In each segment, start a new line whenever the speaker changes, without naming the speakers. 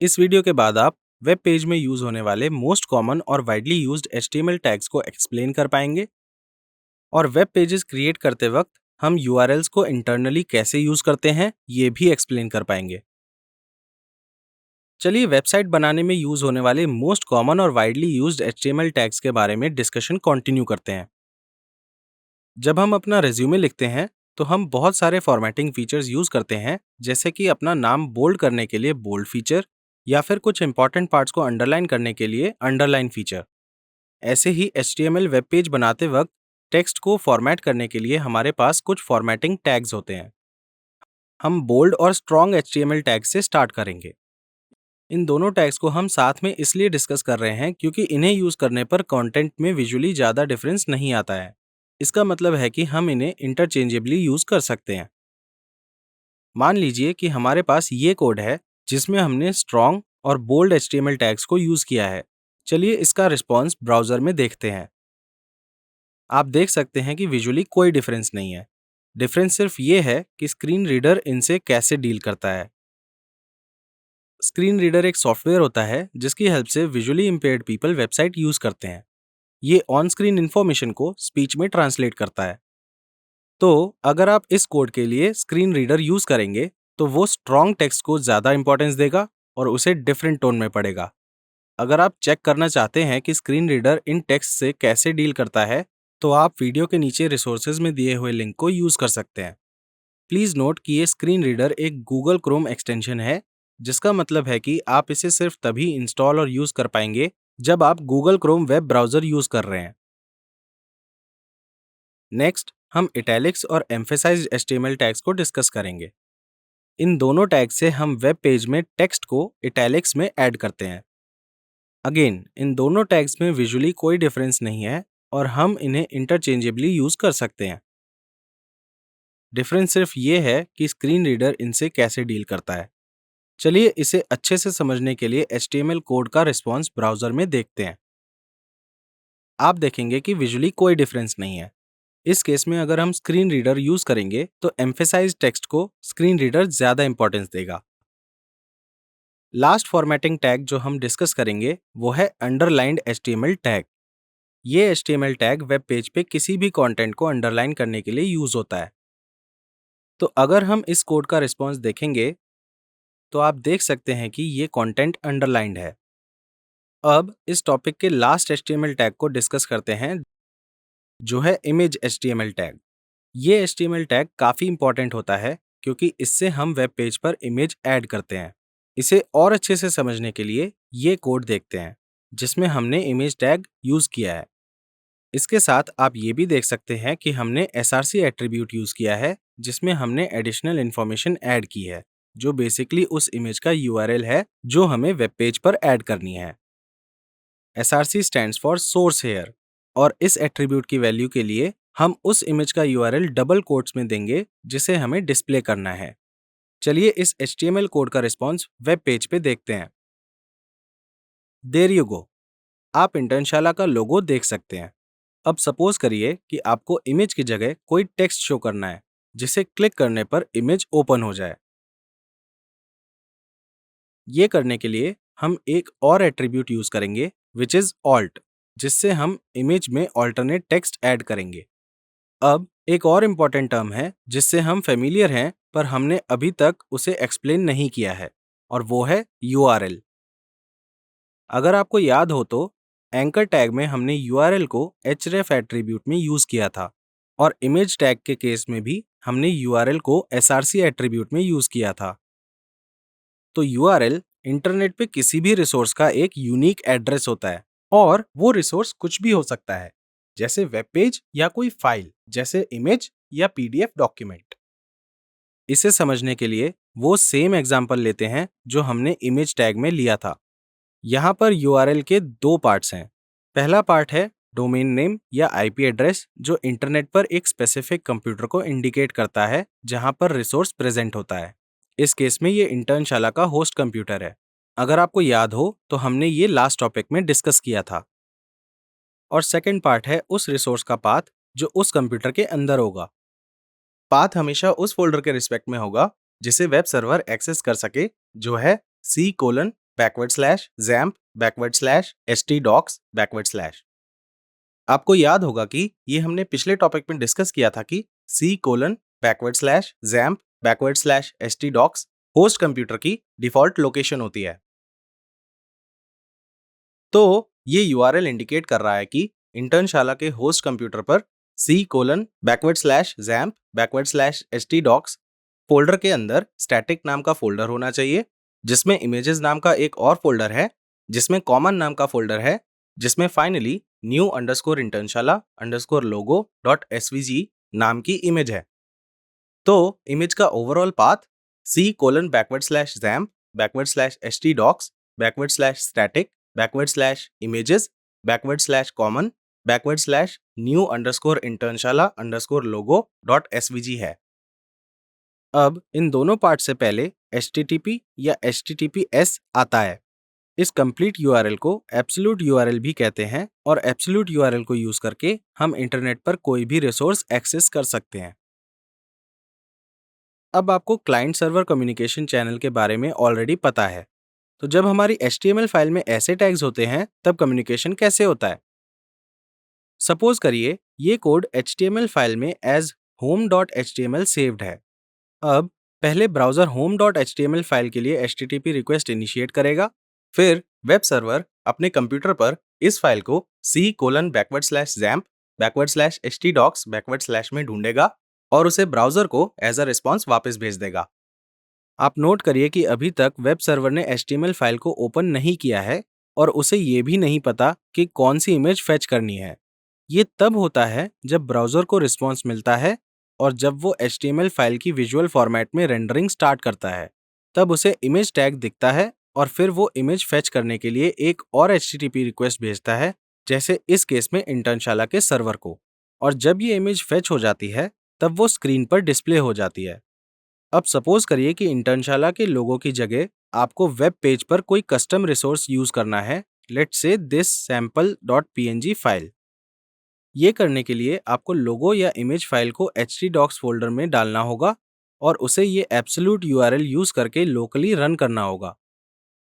इस वीडियो के बाद आप वेब पेज में यूज होने वाले मोस्ट कॉमन और वाइडली यूज्ड HTML टैग्स को एक्सप्लेन कर पाएंगे और वेब पेजेस क्रिएट करते वक्त हम URLs को इंटरनली कैसे यूज करते हैं ये भी एक्सप्लेन कर पाएंगे। चलिए वेबसाइट बनाने में यूज होने वाले मोस्ट कॉमन और वाइडली यूज्ड HTML टैग्स के बारे में डिस्कशन कंटिन्यू करते हैं। जब हम अपना रिज्यूमे लिखते हैं तो हम बहुत सारे फॉर्मेटिंग फीचर्स यूज करते हैं, जैसे कि अपना नाम बोल्ड करने के लिए बोल्ड फीचर या फिर कुछ इंपॉर्टेंट पार्ट्स को अंडरलाइन करने के लिए अंडरलाइन फीचर। ऐसे ही HTML वेब पेज बनाते वक्त टेक्स्ट को फॉर्मेट करने के लिए हमारे पास कुछ फॉर्मेटिंग टैग्स होते हैं। हम बोल्ड और स्ट्रॉन्ग HTML टैग से स्टार्ट करेंगे। इन दोनों टैग्स को हम साथ में इसलिए डिस्कस कर रहे हैं क्योंकि इन्हें यूज करने पर कंटेंट में विजुअली ज़्यादा डिफरेंस नहीं आता है। इसका मतलब है कि हम इन्हें इंटरचेंजेबली यूज कर सकते हैं। मान लीजिए कि हमारे पास ये कोड है जिसमें हमने स्ट्रॉन्ग और बोल्ड HTML टैग्स को यूज किया है। चलिए इसका रिस्पॉन्स ब्राउजर में देखते हैं। आप देख सकते हैं कि विजुअली कोई डिफरेंस नहीं है। डिफरेंस सिर्फ ये है कि स्क्रीन रीडर इनसे कैसे डील करता है। स्क्रीन रीडर एक सॉफ्टवेयर होता है जिसकी हेल्प से visually impaired people website use करते हैं। ये ऑन स्क्रीन इंफॉर्मेशन को स्पीच में ट्रांसलेट करता है। तो अगर आप इस कोड के लिए स्क्रीन रीडर यूज करेंगे तो वो स्ट्रॉन्ग टेक्स्ट को ज़्यादा इंपॉर्टेंस देगा और उसे डिफरेंट टोन में पढ़ेगा। अगर आप चेक करना चाहते हैं कि स्क्रीन रीडर इन टेक्स्ट से कैसे डील करता है, तो आप वीडियो के नीचे रिसोर्सेज में दिए हुए लिंक को यूज कर सकते हैं। प्लीज नोट कि ये स्क्रीन रीडर एक गूगल क्रोम एक्सटेंशन है, जिसका मतलब है कि आप इसे सिर्फ तभी इंस्टॉल और यूज कर पाएंगे जब आप Google Chrome web browser use कर रहे हैं। नेक्स्ट हम इटैलिक्स और एम्फेसाइज्ड HTML टैग्स को डिस्कस करेंगे। इन दोनों टैग से हम वेब पेज में टेक्स्ट को इटैलिक्स में ऐड करते हैं। अगेन इन दोनों टैग्स में विजुअली कोई डिफरेंस नहीं है और हम इन्हें इंटरचेंजेबली यूज कर सकते हैं। डिफरेंस सिर्फ ये है कि स्क्रीन रीडर इनसे कैसे डील करता है। चलिए इसे अच्छे से समझने के लिए HTML कोड का रिस्पॉन्स ब्राउजर में देखते हैं। आप देखेंगे कि विजुअली कोई डिफरेंस नहीं है। इस केस में अगर हम स्क्रीन रीडर यूज करेंगे तो एम्फेसाइज टेक्स्ट को स्क्रीन रीडर ज्यादा इंपॉर्टेंस देगा। लास्ट फॉर्मेटिंग टैग जो हम डिस्कस करेंगे वो है अंडरलाइंड HTML टैग। ये HTML टैग वेब पेज पे किसी भी कंटेंट को अंडरलाइन करने के लिए यूज होता है। तो अगर हम इस कोड का रिस्पॉन्स देखेंगे तो आप देख सकते हैं कि ये कंटेंट अंडरलाइंड है। अब इस टॉपिक के लास्ट HTML टैग को डिस्कस करते हैं, जो है इमेज HTML टैग। ये HTML टैग काफ़ी इंपॉर्टेंट होता है क्योंकि इससे हम वेब पेज पर इमेज ऐड करते हैं। इसे और अच्छे से समझने के लिए ये कोड देखते हैं जिसमें हमने इमेज टैग यूज किया है। इसके साथ आप ये भी देख सकते हैं कि हमने src एट्रीब्यूट यूज किया है जिसमें हमने एडिशनल इंफॉर्मेशन ऐड की है, जो बेसिकली उस इमेज का URL है जो हमें वेब पेज पर ऐड करनी है। src stands for source here और इस एट्रीब्यूट की वैल्यू के लिए हम उस इमेज का URL डबल कोट्स में देंगे जिसे हमें डिस्प्ले करना है। चलिए इस HTML कोड का रिस्पॉन्स वेब पेज पे देखते हैं। देयर यू गो, आप इंटर्नशाला का लोगो देख सकते हैं। अब सपोज करिए कि आपको इमेज की जगह कोई टेक्स्ट शो करना है जिसे क्लिक करने पर इमेज ओपन हो जाए। ये करने के लिए हम एक और एट्रीब्यूट यूज करेंगे विच इज ऑल्ट, जिससे हम इमेज में ऑल्टरनेट टेक्स्ट ऐड करेंगे। अब एक और इम्पॉर्टेंट टर्म है जिससे हम फेमिलियर हैं पर हमने अभी तक उसे एक्सप्लेन नहीं किया है, और वो है URL। अगर आपको याद हो तो एंकर टैग में हमने URL को href एट्रीब्यूट में यूज किया था और इमेज टैग के केस में भी हमने URL को src एट्रीब्यूट में यूज किया था। तो URL इंटरनेट पे किसी भी रिसोर्स का एक यूनिक एड्रेस होता है और वो रिसोर्स कुछ भी हो सकता है, जैसे वेब पेज या कोई फाइल, जैसे इमेज या PDF डॉक्यूमेंट। इसे समझने के लिए वो सेम एग्जांपल लेते हैं जो हमने इमेज टैग में लिया था। यहाँ पर URL के दो पार्ट्स हैं। पहला पार्ट है डोमेन नेम या IP एड्रेस, जो इंटरनेट पर एक स्पेसिफिक कंप्यूटर को इंडिकेट करता है जहाँ पर रिसोर्स प्रेजेंट होता है। इस केस में ये इंटर्नशाला का होस्ट कंप्यूटर है। अगर आपको याद हो तो हमने ये लास्ट टॉपिक में डिस्कस किया था। और सेकंड पार्ट है उस रिसोर्स का पाथ जो उस कंप्यूटर के अंदर होगा। पाथ हमेशा उस फोल्डर के रिस्पेक्ट में होगा जिसे वेब सर्वर एक्सेस कर सके, जो है c:\\. /XAMPP/htdocs/. आपको याद होगा कि ये हमने पिछले टॉपिक में डिस्कस किया था कि C://XAMPP/htdocs होस्ट कंप्यूटर की डिफॉल्ट लोकेशन होती है। तो ये URL इंडिकेट कर रहा है कि इंटर्नशाला के होस्ट कंप्यूटर पर C://XAMPP/htdocs फोल्डर के अंदर स्टैटिक नाम का फोल्डर होना चाहिए, जिसमें इमेजेस नाम का एक और फोल्डर है, जिसमें कॉमन नाम का फोल्डर है, जिसमें फाइनली new_internShala_logo.svg नाम की इमेज है। तो इमेज का ओवरऑल पाथ C://static/static/images/static/new_internShala_logo.svg है। अब इन दोनों पार्ट से पहले HTTP या HTTPS आता है। इस कंप्लीट URL को एब्सोल्यूट URL भी कहते हैं और एब्सोल्यूट URL को यूज करके हम इंटरनेट पर कोई भी रिसोर्स एक्सेस कर सकते हैं। अब आपको क्लाइंट सर्वर कम्युनिकेशन चैनल के बारे में ऑलरेडी पता है। तो जब हमारी HTML फाइल में ऐसे टैग्स होते हैं तब कम्युनिकेशन कैसे होता है? सपोज करिए ये कोड HTML फाइल में एज home.html सेव्ड है। अब पहले ब्राउज़र home.html फाइल के लिए HTTP रिक्वेस्ट इनिशिएट करेगा, फिर वेब सर्वर अपने कंप्यूटर पर इस फाइल को C://XAMPP/htdocs/ में ढूंढेगा और उसे ब्राउज़र को एज अ रिस्पॉन्स वापस भेज देगा। आप नोट करिए कि अभी तक वेब सर्वर ने HTML फाइल को ओपन नहीं किया है और उसे ये भी नहीं पता कि कौन सी इमेज फेच करनी है। ये तब होता है जब ब्राउज़र को रिस्पॉन्स मिलता है और जब वो HTML फाइल की विजुअल फॉर्मेट में रेंडरिंग स्टार्ट करता है, तब उसे इमेज टैग दिखता है और फिर वो इमेज फेच करने के लिए एक और HTTP रिक्वेस्ट भेजता है, जैसे इस केस में इंटर्नशाला के सर्वर को। और जब ये इमेज फेच हो जाती है, तब वो स्क्रीन पर डिस्प्ले हो जाती है। अब सपोज करिए कि इंटर्नशाला के लोगो की जगह आपको वेब पेज पर कोई कस्टम रिसोर्स यूज करना है, let's say this sample.png file. ये करने के लिए आपको लोगो या इमेज फाइल को htdocs फोल्डर में डालना होगा और उसे ये एब्सोल्यूट URL यूज करके लोकली रन करना होगा।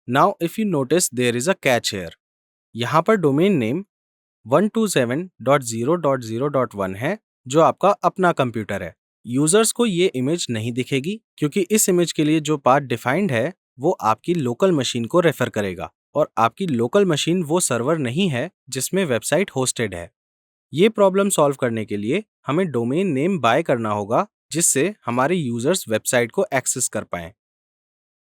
Now if you notice there is a catch here. यहाँ पर डोमेन नेम 127.0.0.1 है, जो आपका अपना कंप्यूटर है। यूजर्स को ये इमेज नहीं दिखेगी क्योंकि इस इमेज के लिए जो पाथ डिफाइंड है वो आपकी लोकल मशीन को रेफर करेगा और आपकी लोकल मशीन वो सर्वर नहीं है जिसमें वेबसाइट होस्टेड है। ये प्रॉब्लम सॉल्व करने के लिए हमें डोमेन नेम बाय करना होगा, जिससे हमारे यूजर्स वेबसाइट को एक्सेस कर पाएं।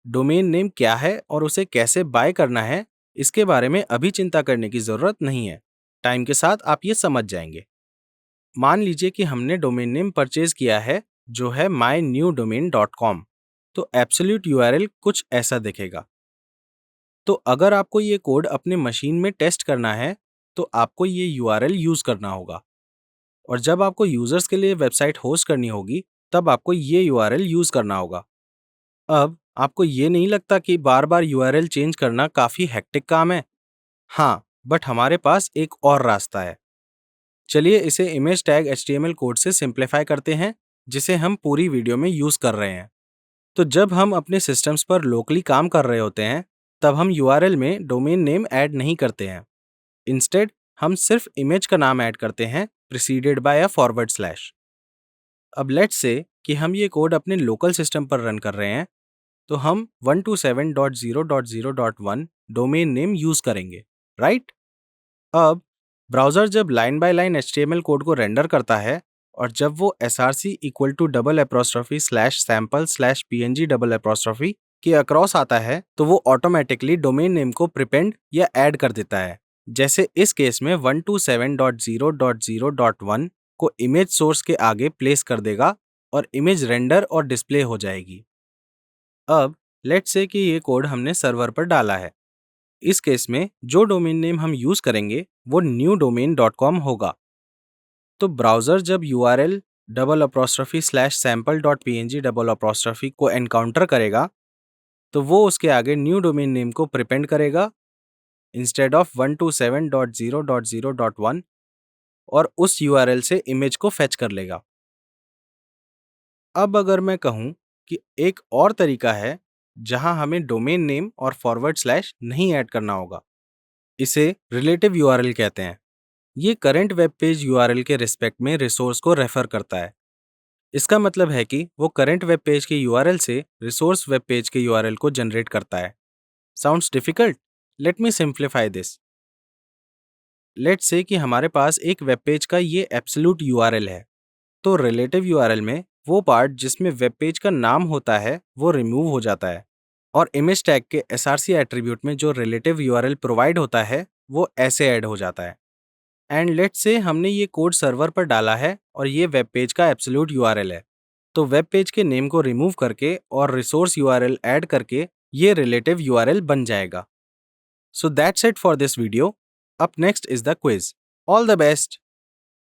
डोमेन नेम क्या है और उसे कैसे बाय करना है, इसके बारे में अभी चिंता करने की जरूरत नहीं है। टाइम के साथ आप ये समझ जाएंगे। मान लीजिए कि हमने डोमेन नेम परचेज किया है जो है mynewdomain.com। तो एब्सोल्यूट URL कुछ ऐसा दिखेगा। तो अगर आपको ये कोड अपने मशीन में टेस्ट करना है तो आपको ये URL यूज करना होगा, और जब आपको यूजर्स के लिए वेबसाइट होस्ट करनी होगी तब आपको ये URL यूज करना होगा। अब आपको ये नहीं लगता कि बार बार URL चेंज करना काफी हेक्टिक काम है? हाँ, बट हमारे पास एक और रास्ता है। चलिए इसे इमेज टैग HTML कोड से सिंप्लीफाई करते हैं, जिसे हम पूरी वीडियो में यूज कर रहे हैं। तो जब हम अपने सिस्टम्स पर लोकली काम कर रहे होते हैं, तब हम URL में डोमेन नेम ऐड नहीं करते हैं। इंस्टेड हम सिर्फ इमेज का नाम ऐड करते हैं preceded by a forward slash. अब लेट्स से कि हम ये कोड अपने लोकल सिस्टम पर रन कर रहे हैं, तो हम 127.0.0.1 डोमेन नेम यूज करेंगे, राइट? अब ब्राउज़र जब line by line HTML code को रेंडर करता है और जब वो src=/sample/png के अक्रॉस आता है, तो वो ऑटोमेटिकली डोमेन नेम को प्रिपेंड या ऐड कर देता है। जैसे इस केस में 127.0.0.1 को इमेज सोर्स के आगे प्लेस कर देगा और इमेज रेंडर और डिस्प्ले हो जाएगी। अब लेट्स से कि ये कोड हमने सर्वर पर डाला है। इस केस में जो डोमेन नेम हम यूज करेंगे वो newdomain.com होगा। तो ब्राउज़र जब URL $/sample.png को एनकाउंटर करेगा, तो वो उसके आगे न्यू डोमेन नेम को प्रिपेंड करेगा इंस्टेड ऑफ 127.0.0.1 और उस URL से इमेज को फेच कर लेगा। अब अगर मैं कहूं कि एक और तरीका है जहां हमें डोमेन नेम और फॉरवर्ड स्लैश नहीं ऐड करना होगा। इसे रिलेटिव यूआरएल कहते हैं। ये करंट वेब पेज यूआरएल के रिस्पेक्ट में रिसोर्स को रेफर करता है। इसका मतलब है कि वो करंट वेब पेज के यूआरएल से रिसोर्स वेब पेज के यूआरएल को जनरेट करता है। Sounds difficult? Let me simplify this. Let's say कि हमारे पास एक वेब पेज का ये एब्सोल्यूट यूआरएल है, तो रिलेटिव यूआरएल में वो पार्ट जिसमें वेब पेज का नाम होता है वो रिमूव हो जाता है, और इमेज टैग के src एट्रीब्यूट में जो रिलेटिव यूआरएल प्रोवाइड होता है वो ऐसे ऐड हो जाता है। एंड लेट्स से हमने ये कोड सर्वर पर डाला है और ये वेब पेज का एब्सोल्यूट यूआरएल है, तो वेब पेज के नेम को रिमूव करके और रिसोर्स यूआरएल ऐड करके ये रिलेटिव यूआरएल बन जाएगा। So that's it for this video. Up next is the quiz. All the best!